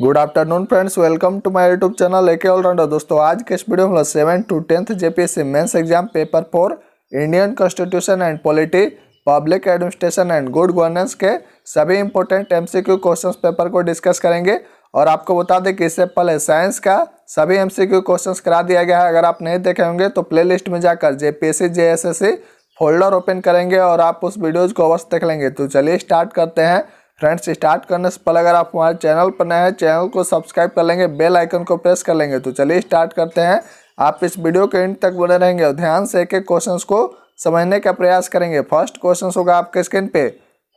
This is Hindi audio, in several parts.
Good afternoon friends, welcome to my YouTube channel AK allrounder. दोस्तों आज के इस वीडियो में 7th to 10th JPSC mains exam paper 4 Indian constitution and polity, public administration and good governance के सभी इंपॉर्टेंट एमसीक्यू क्वेश्चंस पेपर को डिस्कस करेंगे। और आपको बता दें कि इससे पहले साइंस का सभी एमसीक्यू क्वेश्चंस करा दिया गया है। अगर आप नहीं देखे होंगे तो प्लेलिस्ट में जाकर जेपीएससी जेएसएससी फोल्डर ओपन करेंगे और आप उस वीडियोज को अवश्य देख लेंगे। तो चलिए स्टार्ट करते हैं फ्रेंड्स। स्टार्ट करने से पहले अगर आप हमारे चैनल पर नए हैं, चैनल को सब्सक्राइब कर लेंगे, बेल आइकन को प्रेस कर लेंगे। तो चलिए स्टार्ट करते हैं। आप इस वीडियो के एंड तक बने रहेंगे और ध्यान से एक एक क्वेश्चंस को समझने का प्रयास करेंगे। फर्स्ट क्वेश्चन होगा आपके स्क्रीन पे,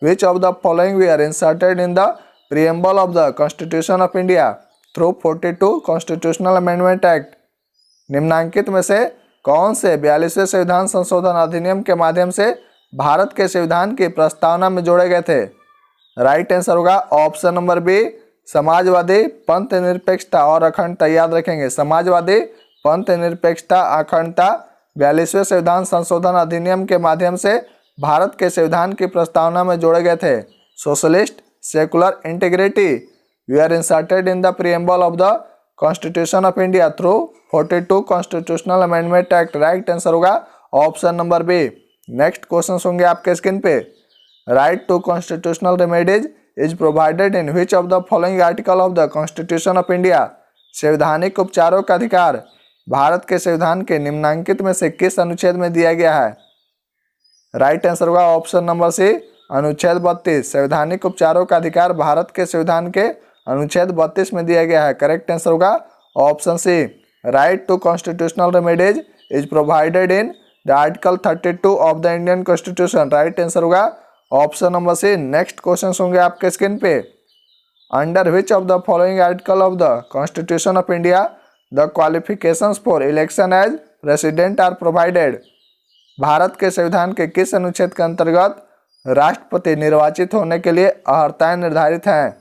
which of the following we are inserted in the preamble of the constitution of India through 42 constitutional amendment act. निम्नांकित में से कौन से 42वें संविधान संशोधन अधिनियम के माध्यम से भारत के संविधान की प्रस्तावना में जोड़े गए थे? राइट आंसर होगा ऑप्शन नंबर बी, समाजवादी, पंथ निरपेक्षता और अखंडता। याद रखेंगे, समाजवादी, पंथ निरपेक्षता, अखंडता 42वें संविधान संशोधन अधिनियम के माध्यम से भारत के संविधान की प्रस्तावना में जोड़े गए थे। Socialist, secular, integrity we are inserted in the preamble of the constitution of India through 42 constitutional amendment act. Right answer होगा option number B. Next question होंगे आपके स्क्रीन पे, right to constitutional remedies is provided in which of the following article of the constitution of India. संवैधानिक उपचारों का अधिकार भारत के संविधान के निम्नांकित में से किस अनुच्छेद में दिया गया है? राइट आंसर होगा ऑप्शन नंबर सी, अनुच्छेद 32। संवैधानिक उपचारों का अधिकार भारत के संविधान के अनुच्छेद 32 में दिया गया है। करेक्ट आंसर होगा option C, right to constitutional remedies is provided in the article 32 of the Indian constitution. Right answer होगा option number C. Next question होंगे आपके स्क्रीन पे, under which of the following article of the constitution of India the qualifications for election as president are provided. भारत के संविधान के किस अनुच्छेद के अंतर्गत राष्ट्रपति निर्वाचित होने के लिए अर्हताएं निर्धारित हैं?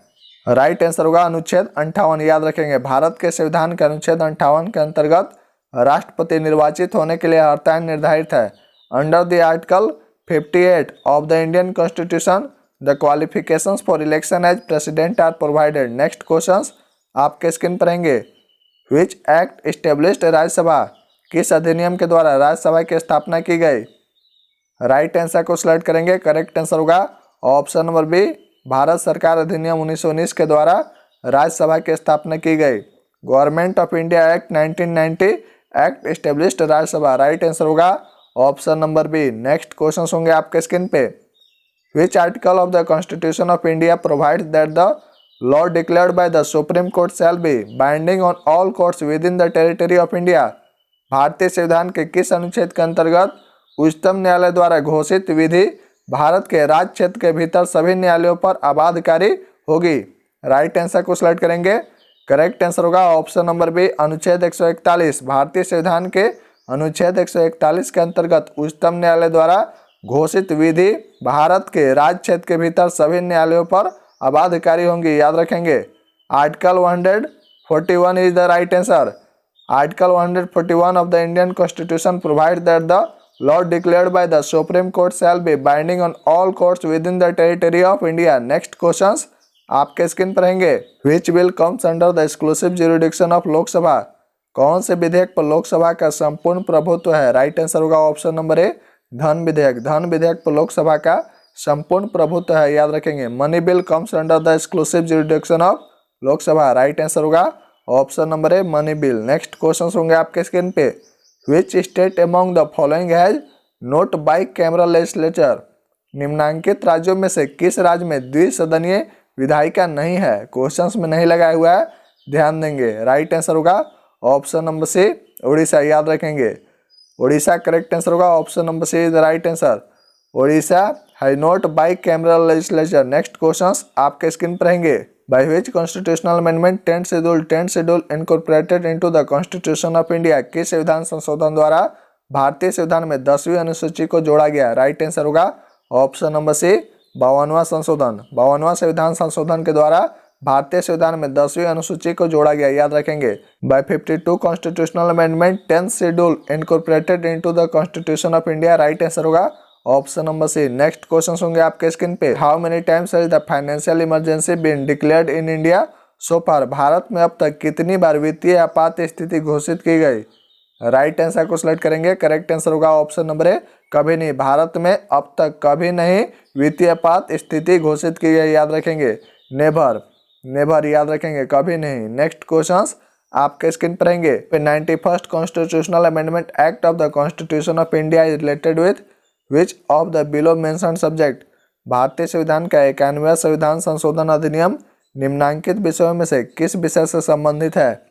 राइट आंसर होगा अनुच्छेद 58। याद रखेंगे, भारत के संविधान के अनुच्छेद 58 के अंतर्गत राष्ट्रपति निर्वाचित होने के लिए अर्हताएं निर्धारित है। Under the article 58 of the Indian constitution the qualifications for election as president are provided. Next questions आपके स्क्रीन पर रहेंगे, विच एक्ट एस्टेब्लिश्ड राज्यसभा, किस अधिनियम के द्वारा राज्यसभा की स्थापना की गई? राइट आंसर को सिलेक्ट करेंगे। करेक्ट आंसर होगा ऑप्शन नंबर बी, भारत सरकार अधिनियम 1919 के द्वारा राज्यसभा की स्थापना की गई। Government of India act 1990 act established Rajya Sabha. Right answer होगा option number B. Next question होंगे आपके स्क्रीन पे, which article of the constitution of India provides that the law declared by the supreme court shall be binding on all courts within the territory of India. भारतीय संविधान के किस अनुच्छेद के अंतर्गत उच्चतम न्यायालय द्वारा घोषित विधि भारत के राज्य क्षेत्र के भीतर सभी न्यायालयों पर अबाधकारी होगी? राइट आंसर को सिलेक्ट करेंगे। करेक्ट आंसर होगा ऑप्शन नंबर बी, अनुच्छेद 141। भारतीय संविधान के अनुच्छेद 141 के अंतर्गत उच्चतम न्यायालय द्वारा घोषित विधि भारत के राज्य क्षेत्र के भीतर सभी न्यायालयों पर अबाधकारी होंगी। याद रखेंगे, article 141 is the right answer. Article 141 of the Indian constitution provide that the law declared by the supreme court shall be binding on all courts within the territory of India. Next questions आपके स्क्रीन पर रहेंगे, which bill comes under the exclusive jurisdiction of Lok Sabha. कौन से विधेयक पर लोकसभा का संपूर्ण प्रभुत्व है? राइट आंसर होगा ऑप्शन नंबर ए, धन विधेयक। धन विधेयक पर लोकसभा का संपूर्ण प्रभुत्व है। याद रखेंगे, money bill comes under the exclusive jurisdiction of Lok Sabha. Right answer होगा option number A, money bill. Next question होंगे आपके स्क्रीन पे, which state among the following has not bicameral legislature. निम्नांकित राज्यों में से किस राज्य में द्विसदनीय विधायिका नहीं है? क्वेश्चंस में नहीं लगाया हुआ है, ध्यान देंगे। राइट आंसर होगा ऑप्शन नंबर सी, उड़ीसा। याद रखेंगे, उड़ीसा। करेक्ट आंसर होगा option number C is the right answer. Orissa has not bicameral legislature. Next questions आपके स्क्रीन पर रहेंगे, by which constitutional amendment 10th schedule incorporated into the constitution of India. किस संविधान संशोधन द्वारा भारतीय संविधान में 10वीं अनुसूची को जोड़ा गया? राइट आंसर होगा ऑप्शन नंबर सी, 52वां संशोधन। 52वां संविधान संशोधन के द्वारा भारतीय संविधान में 10वीं अनुसूची को जोड़ा गया। याद रखेंगे, by 52 constitutional amendment 10th schedule incorporated into the constitution of India. Right answer होगा option number C. Next question होंगे आपके स्क्रीन पे, how many times has the financial emergency been declared in India so far भारत में अब तक कितनी बार वित्तीय आपात स्थिति घोषित की गई? राइट आंसर को सिलेक्ट करेंगे। करेक्ट आंसर होगा ऑप्शन नंबर ए, कभी नहीं। भारत में अब तक कभी नहीं वित्तीय आपात स्थिति घोषित की गई, याद रखेंगे। नेवर, नेवर याद रखेंगे, कभी नहीं। नेक्स्ट क्वेश्चन आपके स्क्रीन पर रहेंगे। 91st constitutional amendment act of the constitution of India is related with which of the below mentioned subject? भारतीय संविधान का 91वां संविधान संशोधन अधिनियम निम्नांकित विषयों में से किस विषय से संबंधित है?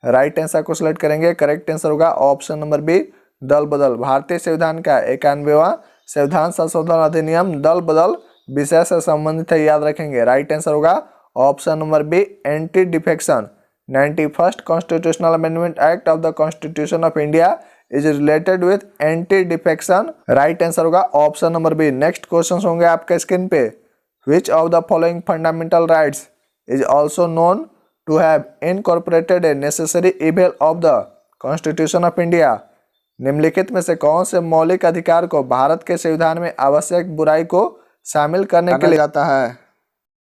राइट आंसर को सिलेक्ट करेंगे। करेक्ट आंसर होगा ऑप्शन नंबर बी, दल बदल। भारतीय संविधान का 91वां संविधान संशोधन अधिनियम दल बदल विषय से संबंधित है, याद रखेंगे। राइट आंसर होगा option number B, anti defection. 91st constitutional amendment act of the constitution of India is related with anti defection. Right answer होगा option number B. Next question होंगे आपके स्क्रीन पे। Which of the following fundamental rights is also known to have incorporated a necessary evil of the constitution of India? निम्नलिखित में से कौन से मौलिक अधिकार को भारत के संविधान में आवश्यक बुराई को शामिल करने के लिए जाता है?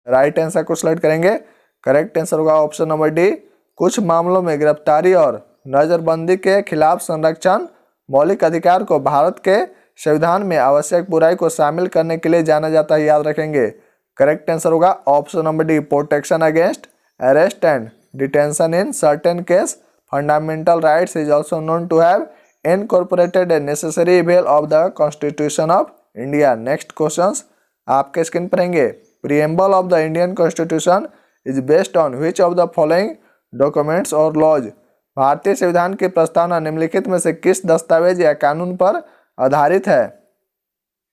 राइट आंसर को सिलेक्ट करेंगे। करेक्ट आंसर होगा ऑप्शन नंबर डी, कुछ मामलों में गिरफ्तारी और नजरबंदी के खिलाफ संरक्षण मौलिक अधिकार को भारत के संविधान में आवश्यक बुराई को शामिल करने के लिए जाना जाता है, याद रखेंगे। करेक्ट आंसर होगा option number D, protection against arrest and detention in certain case. Fundamental rights is also known to have incorporated a necessary evil of the constitution of India. Next question आपके स्क्रीन पर रहेंगे। Preamble of the Indian constitution is based on which of the following documents और लॉज? भारतीय संविधान की प्रस्तावना निम्नलिखित में से किस दस्तावेज या कानून पर आधारित है?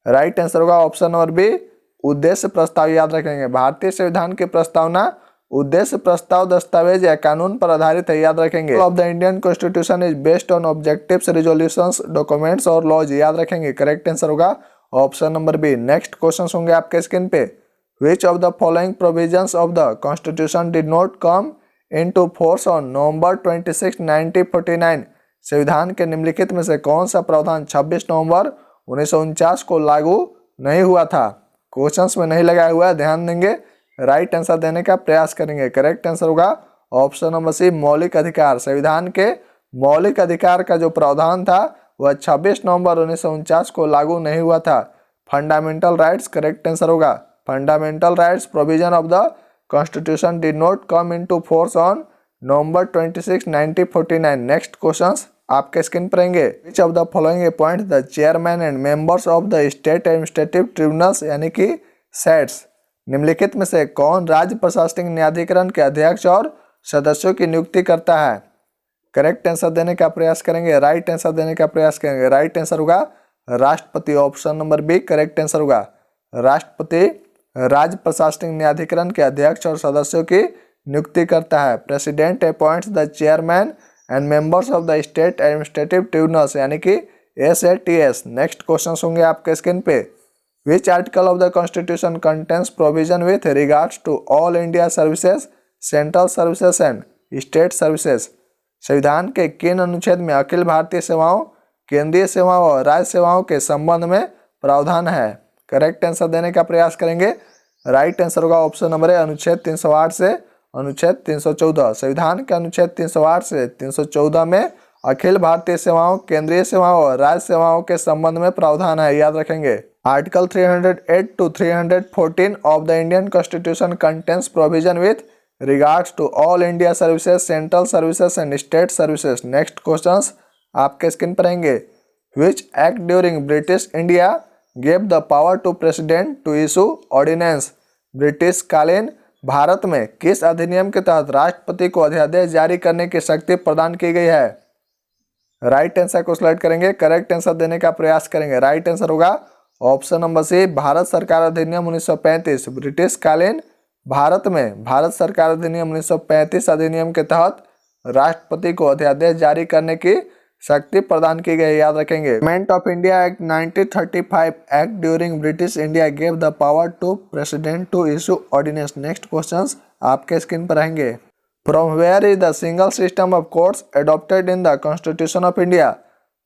राइट आंसर होगा ऑप्शन नंबर बी, उद्देश्य प्रस्ताव, याद रखेंगे। भारतीय संविधान की प्रस्तावना उद्देश्य प्रस्ताव दस्तावेज या कानून पर आधारित है, याद रखेंगे। Of the Indian constitution is based on objectives, resolutions, documents और लॉज, याद रखेंगे। करेक्ट आंसर होगा option number B. Next question होंगे आपके स्क्रीन पे। Which of the following provisions of the constitution did not come into force on November 26, 1949? संविधान के निम्नलिखित में से कौन सा प्रावधान 26 नवंबर 1949 को लागू नहीं हुआ था? क्वेश्चंस में नहीं लगाया हुआ है, ध्यान देंगे। राइट आंसर देने का प्रयास करेंगे। करेक्ट आंसर होगा ऑप्शन नंबर सी, मौलिक अधिकार। संविधान के मौलिक अधिकार का जो प्रावधान था वह 26 नवंबर 1949 को लागू नहीं हुआ था। फंडामेंटल राइट्स, करेक्ट आंसर होगा fundamental rights provision of the constitution did not come into force on November 26, 1949। Next questions आपके स्क्रीन पर रहेंगे। Which of the following appoint the chairman and members of the state administrative tribunals, यानी कि सेट्स? निम्नलिखित में से कौन राज्य प्रशासनिक न्यायाधिकरण के अध्यक्ष और सदस्यों की नियुक्ति करता है? करेक्ट आंसर देने का प्रयास करेंगे। राइट आंसर देने का प्रयास करेंगे। राइट आंसर होगा राष्ट्रपति, option number B. Correct answer होगा राष्ट्रपति राज्य प्रशासनिक न्यायाधिकरण के अध्यक्ष और सदस्यों की नियुक्ति करता है। President appoints the chairman and members of the state administrative tribunals, यानी कि SATS। नेक्स्ट क्वेश्चन होंगे आपके स्क्रीन पे। Which article of the constitution contains provision with regards to all India services, central services and state services? संविधान के किन अनुच्छेद में अखिल भारतीय सेवाओं, केंद्रीय सेवाओं और राज्य सेवाओं के संबंध में प्रावधान है? करेक्ट आंसर देने का प्रयास करेंगे। राइट आंसर होगा ऑप्शन नंबर ए, अनुच्छेद 308 से अनुच्छेद 314। संविधान के अनुच्छेद 308 से 314 में अखिल भारतीय सेवाओं, केंद्रीय सेवाओं और राज्य सेवाओं के संबंध में प्रावधान है, याद रखेंगे। Article 308 to 314 of the Indian constitution contains provision with regards to all India services, central services and state services. Next questions आपके स्क्रीन पर रहेंगे। Which act during British India gave the power to president to issue ordinance? British कालीन भारत में किस अधिनियम के तहत राष्ट्रपति को अध्यादेश जारी करने की शक्ति प्रदान की गई है? राइट आंसर को सिलेक्ट करेंगे। करेक्ट आंसर देने का प्रयास करेंगे। राइट आंसर होगा ऑप्शन नंबर सी, भारत सरकार अधिनियम 1935। ब्रिटिश कालीन भारत में भारत सरकार अधिनियम 1935 अधिनियम के तहत राष्ट्रपति को अध्यादेश जारी करने की शक्ति प्रदान की गई, याद रखेंगे। Government of India act 1935 act during British India gave the power to president to issue ordinance. Next questions आपके स्क्रीन पर रहेंगे। From where is the single system of courts adopted in the constitution of India?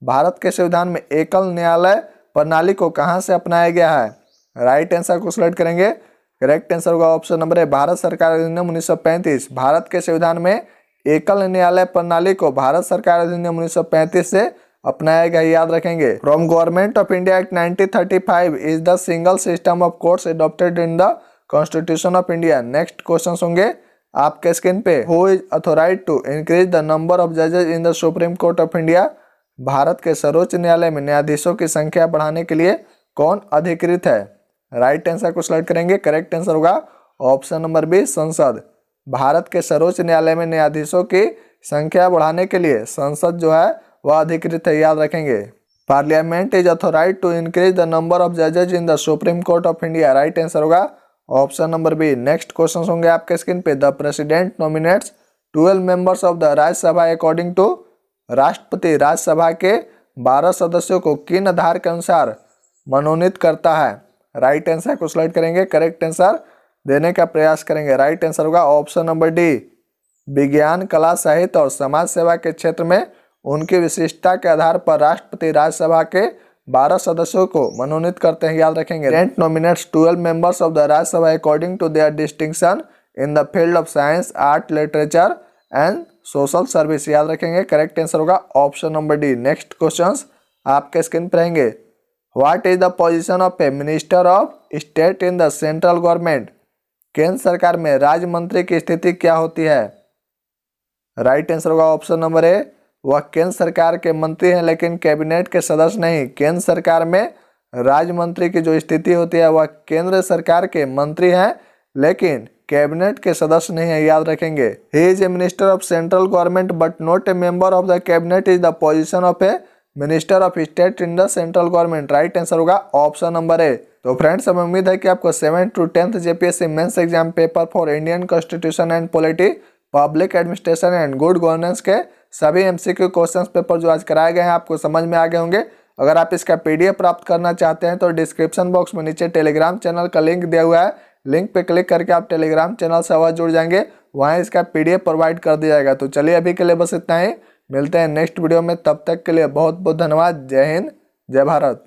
भारत के संविधान में एकल न्यायालय प्रणाली को कहां से अपनाया गया है? राइट आंसर को सिलेक्ट करेंगे। करेक्ट आंसर होगा ऑप्शन नंबर ए भारत सरकार अधिनियम 1935। भारत के संविधान में एकल न्यायालय प्रणाली को भारत सरकार अधिनियम 1935 से अपनाया गया, याद रखेंगे। From government of India act 1935 is the single system of courts adopted in the constitution of India. Next question होंगे आपके स्क्रीन पे। Who is authorize to increase the number of जजेस in the supreme court of India. भारत के सर्वोच्च न्यायालय में न्यायाधीशों की संख्या बढ़ाने के लिए कौन अधिकृत है। राइट आंसर को सिलेक्ट करेंगे। करेक्ट आंसर होगा ऑप्शन नंबर बी संसद। भारत के सर्वोच्च न्यायालय में न्यायाधीशों की संख्या बढ़ाने के लिए संसद जो है वह अधिकृत है, याद रखेंगे। Parliament is authorize to increase the number of जजेज in the supreme court of India. Right answer होगा option number B. Next question होंगे आपके स्क्रीन पे। The president nominates 12 members of the Rajya Sabha according to. राष्ट्रपति राज्यसभा के 12 सदस्यों को किन आधार के अनुसार मनोनीत करता है। राइट आंसर को सिलेक्ट करेंगे। करेक्ट आंसर देने का प्रयास करेंगे। राइट आंसर होगा ऑप्शन नंबर डी। विज्ञान, कला, साहित्य और समाज सेवा के क्षेत्र में उनकी विशिष्टता के आधार पर राष्ट्रपति राज्यसभा के 12 सदस्यों को मनोनीत करते हैं, याद रखेंगे। President nominates 12 members of the Rajya Sabha according to their distinction in the field of science, art, literature and social service, याद रखेंगे। करेक्ट आंसर होगा option number D. Next questions आपके स्क्रीन पर रहेंगे। What is the position of a minister of state in the central government. केंद्र सरकार में राज्य मंत्री की स्थिति क्या होती है। राइट आंसर होगा ऑप्शन नंबर ए। वह केंद्र सरकार के मंत्री हैं लेकिन कैबिनेट के सदस्य नहीं। केंद्र सरकार में राज्य मंत्री की जो स्थिति होती है वह केंद्र सरकार के मंत्री हैं लेकिन कैबिनेट के सदस्य नहीं है, याद रखेंगे। He is a minister of central government but not a member of the cabinet is the position of a minister of state in the central government. Right answer होगा ऑप्शन नंबर ए। तो फ्रेंड्स, हमें उम्मीद है कि आपको 7th to 10th JPSC mains exam paper for Indian constitution and polity, public administration and good governance के सभी एमसीक्यू क्वेश्चन पेपर जो आज कराए गए हैं आपको समझ में आ गए होंगे। अगर आप इसका पीडीएफ प्राप्त करना चाहते हैं तो डिस्क्रिप्शन बॉक्स में नीचे टेलीग्राम चैनल का लिंक दिया हुआ है। लिंक पे क्लिक करके आप टेलीग्राम चैनल से अवश्य जुड़ जाएंगे, वहाँ इसका पीडीएफ प्रोवाइड कर दिया जाएगा। तो चलिए अभी के लिए बस इतना ही, मिलते हैं नेक्स्ट वीडियो में। तब तक के लिए बहुत बहुत धन्यवाद। जय हिंद, जय भारत।